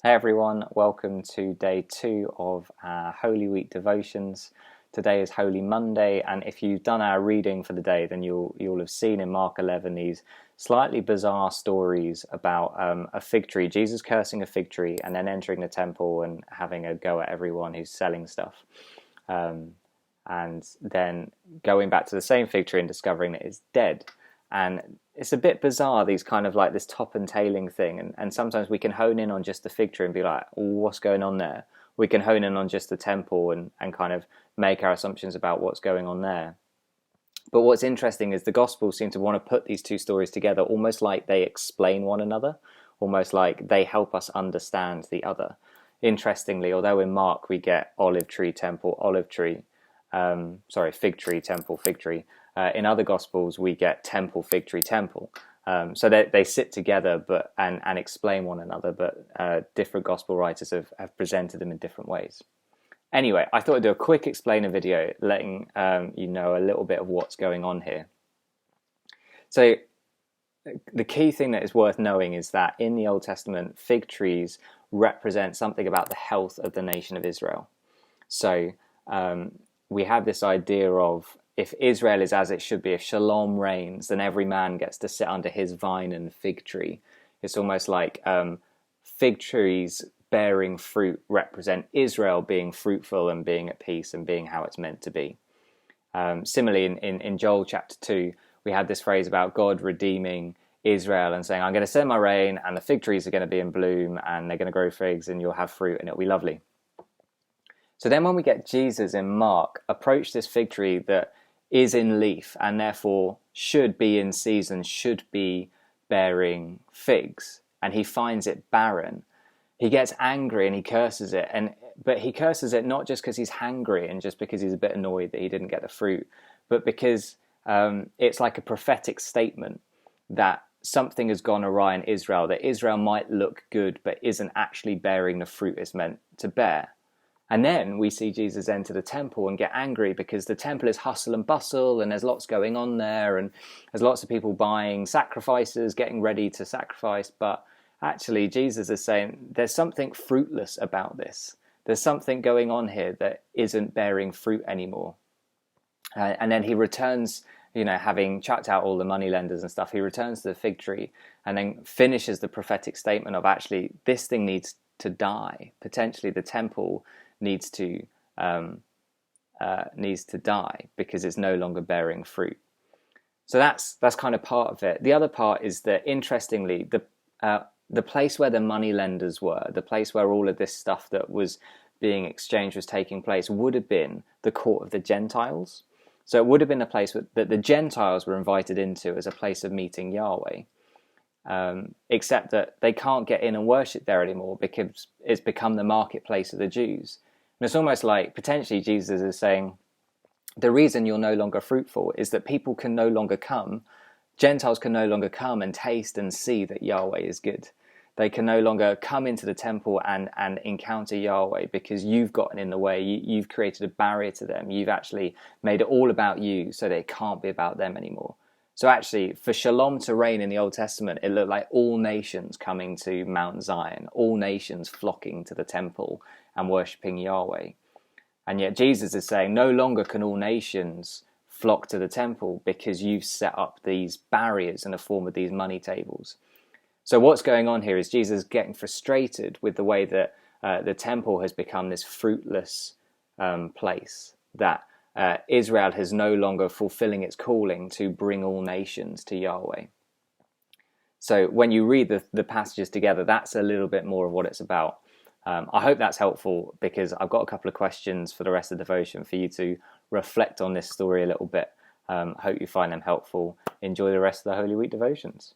Hey everyone, welcome to day 2 of our Holy Week devotions. Today is Holy Monday, and if you've done our reading for the day, then you'll have seen in Mark 11 these slightly bizarre stories about a fig tree, Jesus cursing a fig tree, and then entering the temple and having a go at everyone who's selling stuff, and then going back to the same fig tree and discovering that it's dead. And it's a bit bizarre, these kind of like this top and tailing thing, and sometimes we can hone in on just the fig tree and be like, oh, what's going on there? We can hone in on just the temple and kind of make our assumptions about what's going on there. But what's interesting is the Gospels seem to want to put these two stories together almost like they explain one another, almost like they help us understand the other. Interestingly, although in Mark we get olive tree, temple, olive tree, fig tree, temple, fig tree. In other Gospels, we get temple, fig tree, temple. So they sit together and explain one another, but different Gospel writers have presented them in different ways. Anyway, I thought I'd do a quick explainer video letting you know a little bit of what's going on here. So the key thing that is worth knowing is that in the Old Testament, fig trees represent something about the health of the nation of Israel. So we have this idea of if Israel is as it should be, if shalom reigns, then every man gets to sit under his vine and fig tree. It's almost like fig trees bearing fruit represent Israel being fruitful and being at peace and being how it's meant to be. Similarly, in Joel chapter 2, we had this phrase about God redeeming Israel and saying, I'm going to send my rain and the fig trees are going to be in bloom and they're going to grow figs and you'll have fruit and it'll be lovely. So then when we get Jesus in Mark approach this fig tree that is in leaf and therefore should be in season, should be bearing figs, and he finds it barren, he gets angry and he curses it. But he curses it not just because he's hangry and just because he's a bit annoyed that he didn't get the fruit, but because it's like a prophetic statement that something has gone awry in Israel, that Israel might look good but isn't actually bearing the fruit it's meant to bear. And then we see Jesus enter the temple and get angry because the temple is hustle and bustle and there's lots going on there and there's lots of people buying sacrifices, getting ready to sacrifice. But actually Jesus is saying there's something fruitless about this. There's something going on here that isn't bearing fruit anymore. And then he returns, having chucked out all the money lenders and stuff, he returns to the fig tree and then finishes the prophetic statement of actually this thing needs to die. Potentially the temple needs to die because it's no longer bearing fruit. So that's kind of part of it. The other part is that, interestingly, the place where the money lenders were, the place where all of this stuff that was being exchanged was taking place, would have been the court of the Gentiles. So it would have been a place that the Gentiles were invited into as a place of meeting Yahweh. Except that they can't get in and worship there anymore because it's become the marketplace of the Jews. And it's almost like potentially Jesus is saying the reason you're no longer fruitful is that people can no longer come, Gentiles can no longer come and taste and see that Yahweh is good. They can no longer come into the temple and encounter Yahweh because you've gotten in the way. You've created a barrier to them. You've actually made it all about you so that it can't be about them anymore. So actually, for shalom to reign in the Old Testament, it looked like all nations coming to Mount Zion, all nations flocking to the temple and worshipping Yahweh. And yet Jesus is saying no longer can all nations flock to the temple because you've set up these barriers in the form of these money tables. So what's going on here is Jesus getting frustrated with the way that the temple has become this fruitless place, that Israel is no longer fulfilling its calling to bring all nations to Yahweh. So when you read the passages together, that's a little bit more of what it's about. I hope that's helpful because I've got a couple of questions for the rest of the devotion for you to reflect on this story a little bit. Hope you find them helpful. Enjoy the rest of the Holy Week devotions.